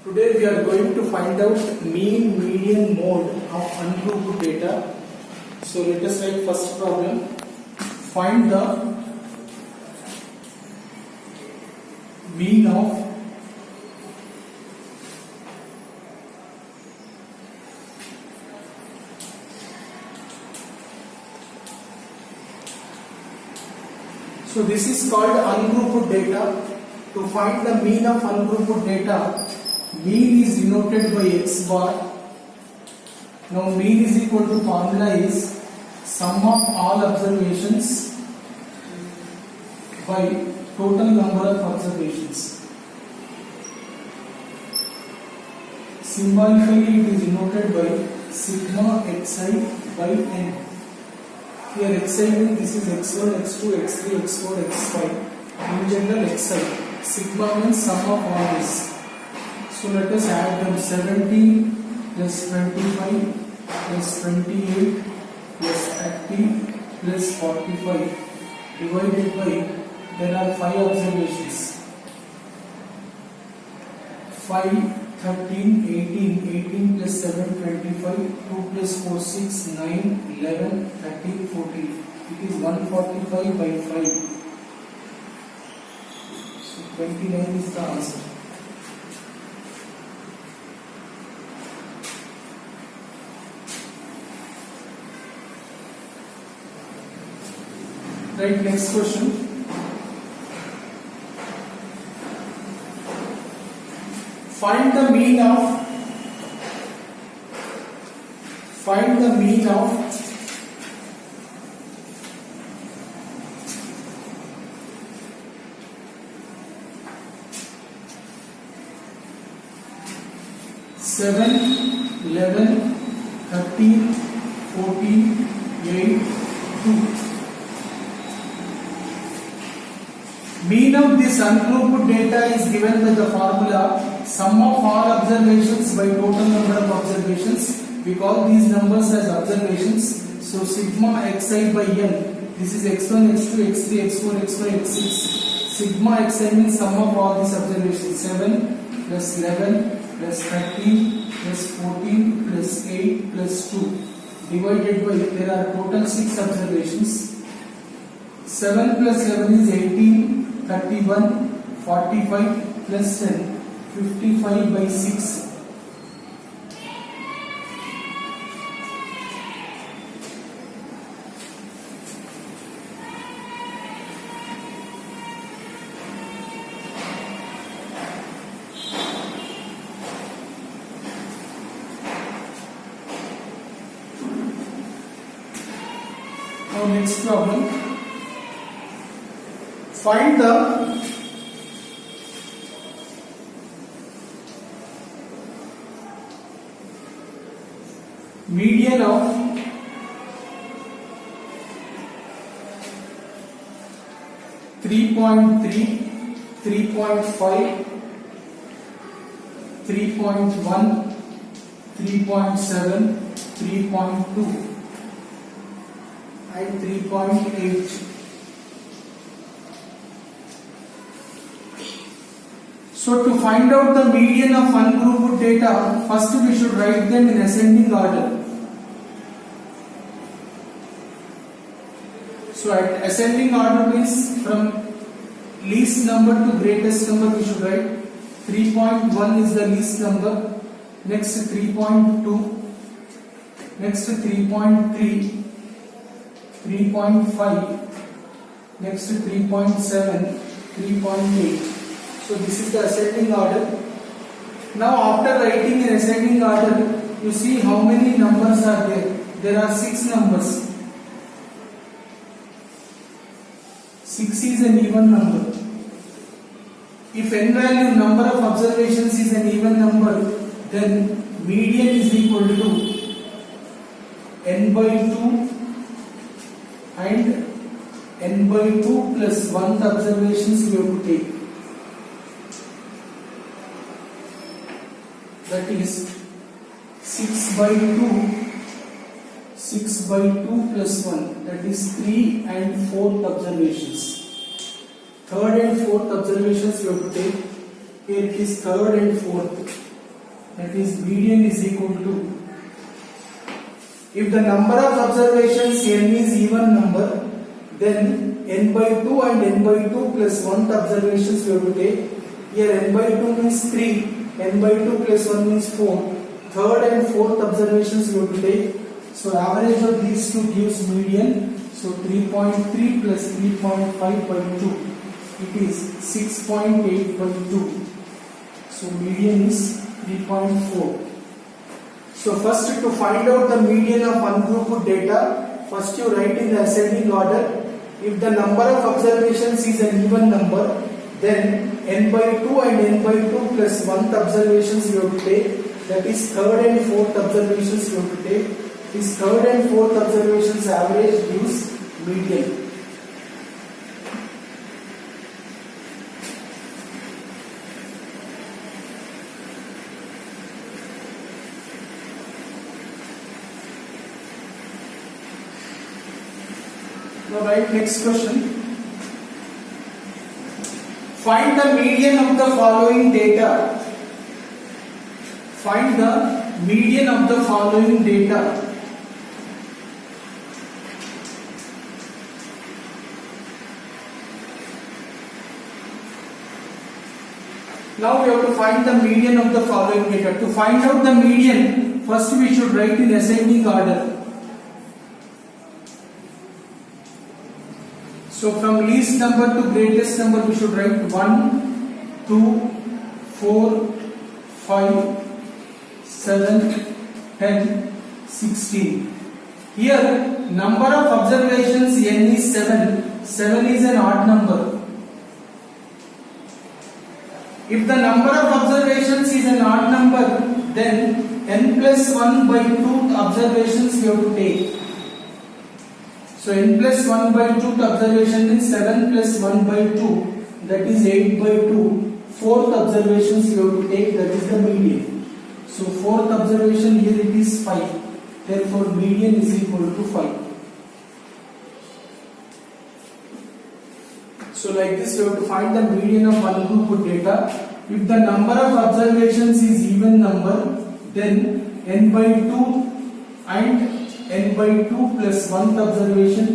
Today we are going to find out mean, median, mode of ungrouped data. So let us write first problem. Find the mean of So this is called ungrouped data. To find the mean of ungrouped data, mean is denoted by x bar. Now mean is equal to formula is sum of all observations by total number of observations. Symbolically it is denoted by sigma xi by n. Here xi means this is x1, x2, x3, x4, x5. In general xi. Sigma means sum of all this. So let us add them 17 plus 25 plus 28 plus 30 plus 45 divided by, there are 5 observations. 5, 13, 18 plus 7, 25, 2 plus 4, 6, 9, 11, 13, 14. It is 145 by 5. So 29 is the answer. Right, next question. Find the mean of seven, 11, 13, 14, 8, 2. Mean of this ungrouped data is given by the formula sum of all observations by total number of observations. We call these numbers as observations. So sigma xi by n. This is x1, x2, x3, x4, x5, x6. Sigma xi means sum of all these observations. 7 plus 11 plus 13 plus 14 plus 8 plus 2 divided by, there are total 6 observations. 7 plus 11 is 18. 31, 45 plus 10, 55 by 6. Now next problem. Find the median of three point three, 3.5, 3.1, 3.7, 3.2 and 3.8. So to find out the median of ungrouped data, first we should write them in ascending order. So at ascending order means from least number to greatest number we should write. 3.1 is the least number, next 3.2, next 3.3, 3.5, next 3.7, 3.8. So this is the ascending order. Now after writing in ascending order, you see how many numbers are there. There are 6 numbers. 6 is an even number. If n value, number of observations, is an even number, then median is equal to n by 2 and n by 2 plus 1 observations we have to take. That is 6 by 2, 6 by 2 plus 1, that is 3 and 4th observations. Third and fourth observations you have to take. Here it is third and fourth. that is median is equal to, if the number of observations n is even number, then n by 2 and n by 2 plus 1 observations we have to take. Here n by 2 means 3, n by 2 plus 1 means 4. Third and fourth observations we have to take. So average of these two gives median. So 3.3 plus 3.5 by 2, it is 6.8 by 2. So median is 3.4. So first, to find out the median of ungrouped data, first you write in the ascending order. If the number of observations is an even number, then n by 2 and n by 2 plus 1 observations you have to take. That is third and fourth observations you have to take. This third and fourth observations average gives median. Now write next question. Find the median of the following data. Find the median of the following data. Now we have to find the median of the following data. To find out the median, first we should write in ascending order. So from least number to greatest number we should write 1, 2, 4, 5, 7, 10, 16. Here number of observations n is 7. 7 is an odd number. If the number of observations is an odd number, then n plus 1 by 2 observations we have to take. So n plus 1 by 2 observation is 7 plus 1 by 2, that is 8 by 2. Fourth observations you have to take, that is the median. So fourth observation here it is 5. Therefore median is equal to 5. So like this you have to find the median of ungrouped data. If the number of observations is even number, then n by 2 and n by 2 plus 1th observation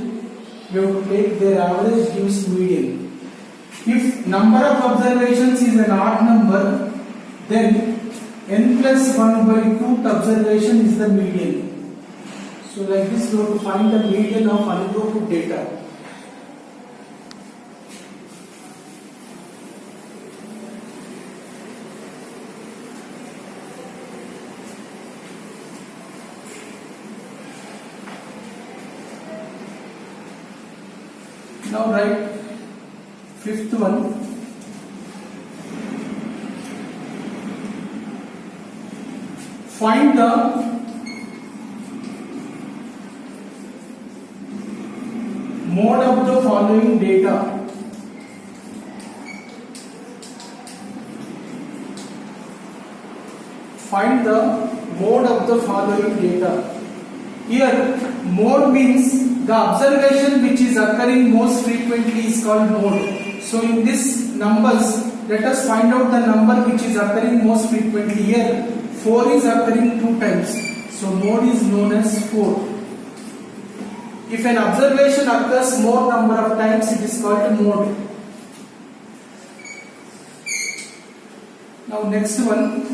we have to take, their average gives median. If number of observations is an odd number, then n plus 1 by 2th observation is the median. So like this we have to find the median of ungrouped data. Now write fifth one. Find the mode of the following data. Find the mode of the following data. Here mode means the observation which is occurring most frequently is called mode. So in this numbers, let us find out the number which is occurring most frequently. Here 4 is occurring 2 times. So mode is known as 4. If an observation occurs more number of times, it is called mode. Now next one,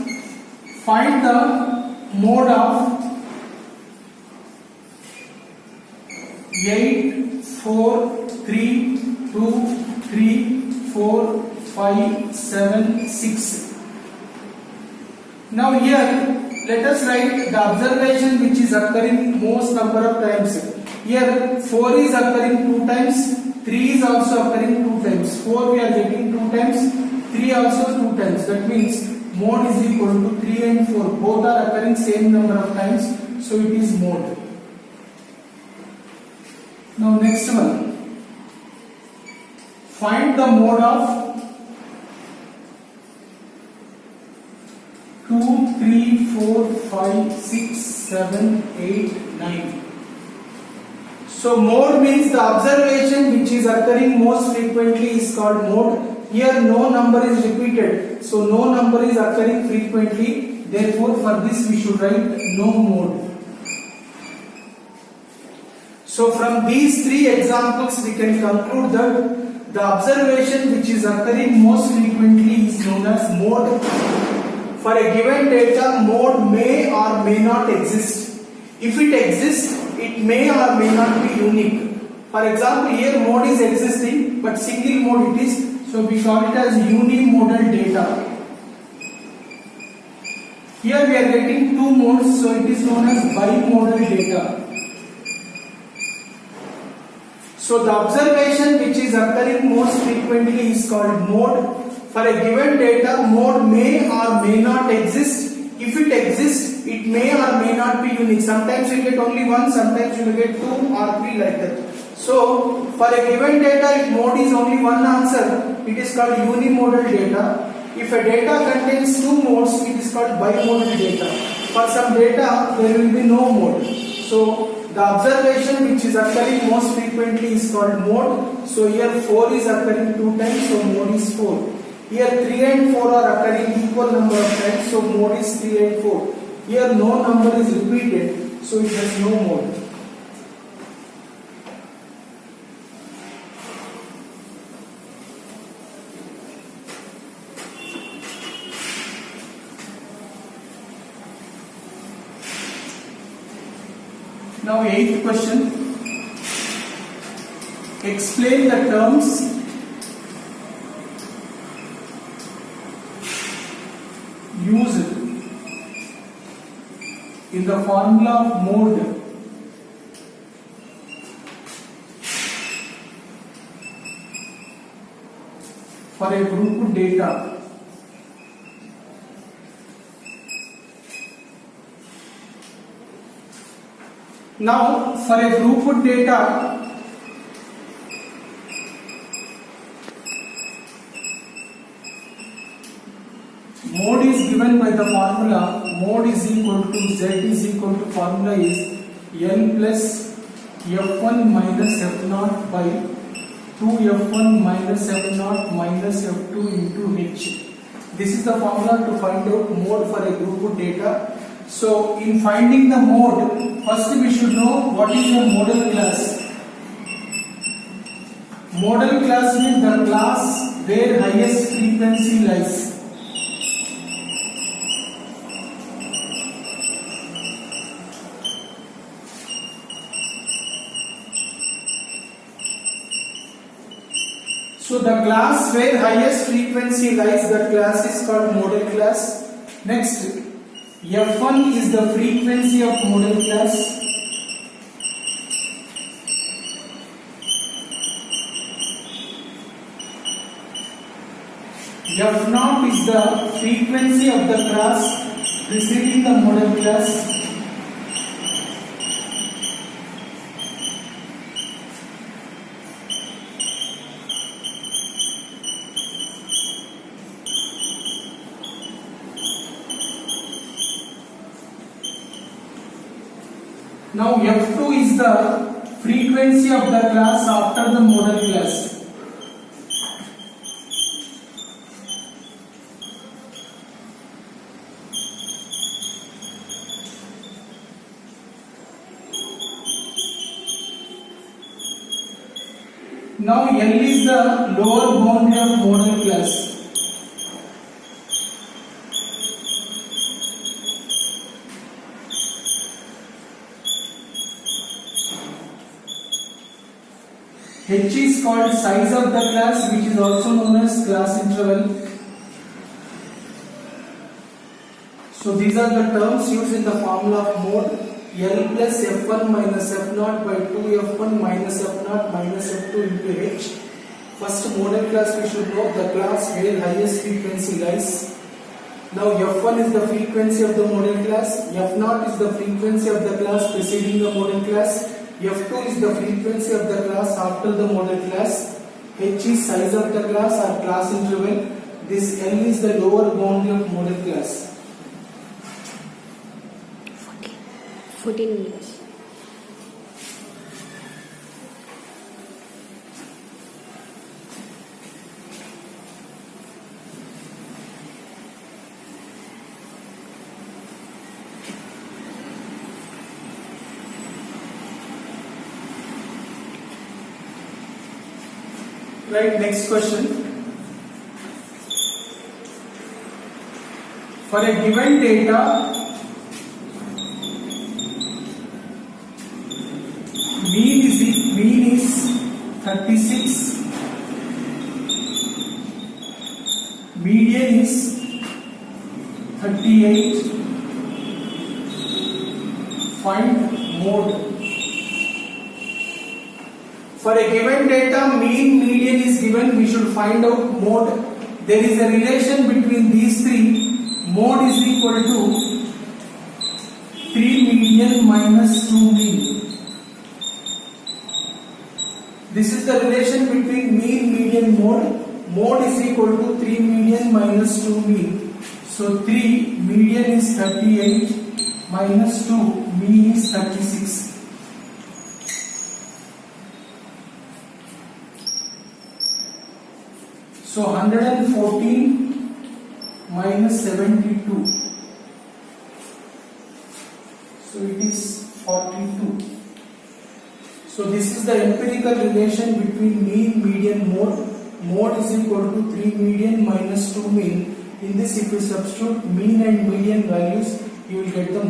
find the mode of 8, 4, 3, 2, 3, 4, 5, 7, 6. Now here let us write the observation which is occurring most number of times. Here 4 is occurring 2 times, 3 is also occurring 2 times. 4 we are getting 2 times, 3 also 2 times. That means mode is equal to 3 and 4. Both are occurring same number of times. So it is mode. Now next one. Find the mode of 2, 3, 4, 5, 6, 7, 8, 9. So mode means the observation which is occurring most frequently is called mode. Here no number is repeated. So no number is occurring frequently. Therefore, for this we should write no mode. So from these three examples we can conclude that the observation which is occurring most frequently is known as mode. For a given data, mode may or may not exist. If it exists, it may or may not be unique. For example, here mode is existing but single mode it is, so we call it as unimodal data. Here we are getting two modes, so it is known as bimodal data. So the observation which is occurring most frequently is called mode. For a given data, mode may or may not exist. If it exists, it may or may not be unique. Sometimes you get only one, sometimes you get two or three like that. So for a given data, if mode is only one answer, it is called unimodal data. If a data contains two modes, it is called bimodal data. For some data, there will be no mode. So the observation which is occurring most frequently is called mode. So here 4 is occurring 2 times, so mode is 4. Here 3 and 4 are occurring equal number of times, so mode is 3 and 4. Here no number is repeated, so it has no mode. Now 8th question. Explain the terms used in the formula of mode for a group data. Now, for a group data, mode is given by the formula. Mode is equal to Z is equal to formula is N plus F1 minus F0 by 2F1 minus F0 minus F2 into H. This is the formula to find out mode for a group data. So, in finding the mode, first we should know what is a modal class. Modal class means the class where highest frequency lies. So the class where highest frequency lies, that class is called modal class. Next, F1 is the frequency of modal class. F0 is the frequency of the class preceding the modal class. Now F2 is the frequency of the class after the modal class. Now L is the lower boundary of modal class. H is called size of the class, which is also known as class interval. So these are the terms used in the formula of mode. L plus F1 minus F0 by 2F1 minus F0 minus F2 into H. First modal class we should know the class where highest frequency lies. Now F1 is the frequency of the modal class, F0 is the frequency of the class preceding the modal class, F2 is the frequency of the class after the modal class, H is size of the class or class interval, this L is the lower boundary of modal class. 14 years. Right, next question. For a given data, mean is 36, median is 38. Find mode. For a given data, mean, median is given. We should find out mode. There is a relation between these three. Mode is equal to 3 median minus 2 mean. This is the relation between mean, median, mode. Mode is equal to 3 median minus 2 mean. So 3 median is 38 minus 2 mean is 36. So 114 minus 72. So it is 42. So this is the empirical relation between mean, median, mode. Mode is equal to 3 median minus 2 mean. In this, if you substitute mean and median values, you will get the